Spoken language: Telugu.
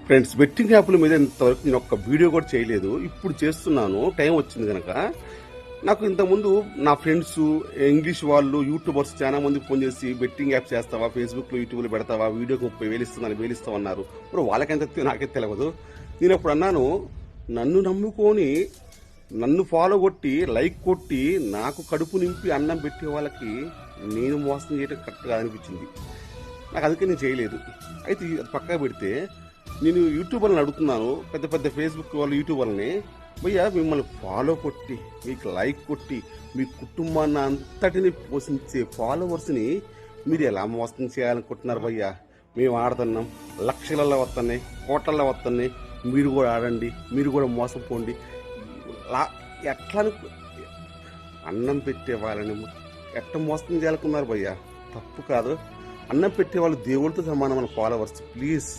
ఫ్రెండ్స్, బెట్టింగ్ యాప్ల మీద ఇంతవరకు నేను ఒక్క వీడియో కూడా చేయలేదు. ఇప్పుడు చేస్తున్నాను, టైం వచ్చింది కనుక. నాకు ఇంతకుముందు నా ఫ్రెండ్స్, ఇంగ్లీష్ వాళ్ళు, యూట్యూబర్స్ చాలా మంది ఫోన్ చేసి బెట్టింగ్ యాప్ చేస్తావా, ఫేస్బుక్లో, యూట్యూబ్లో పెడతావా, వీడియోకి 30,000 ఇస్తున్నాను, 1,000 ఇస్తామన్నారు. ఇప్పుడు వాళ్ళకెంత నాకే తెలియదు. నేను అప్పుడు అన్నాను, నన్ను నమ్ముకొని నన్ను ఫాలో కొట్టి లైక్ కొట్టి నాకు కడుపు నింపి అన్నం పెట్టే వాళ్ళకి నేను మోసం చేయడం కరెక్ట్ కాదనిపించింది. నాకు అందుకే నేను చేయలేదు. అయితే అది పక్కన పెడితే నేను యూట్యూబర్ని అడుగుతున్నాను, పెద్ద పెద్ద ఫేస్బుక్ వాళ్ళు, యూట్యూబర్ని, భయ్యా మిమ్మల్ని ఫాలో కొట్టి మీకు లైక్ కొట్టి మీ కుటుంబాన్ని అంతటిని పోషించే ఫాలోవర్స్ని మీరు ఎలా మోసం చేయాలనుకుంటున్నారు భయ్యా? మేము ఆడుతున్నాం, లక్షలలో వస్తున్నాయి, కోట్లలో వస్తున్నాయి, మీరు కూడా ఆడండి, మీరు కూడా మోసపోండి. ఎట్లా అన్నం పెట్టే వాళ్ళని ఎట్లా మోసం చేయాలనుకున్నారు భయ్యా? తప్పు కాదు. అన్నం పెట్టే వాళ్ళు దేవుడితో సమానం మన ఫాలోవర్స్. ప్లీజ్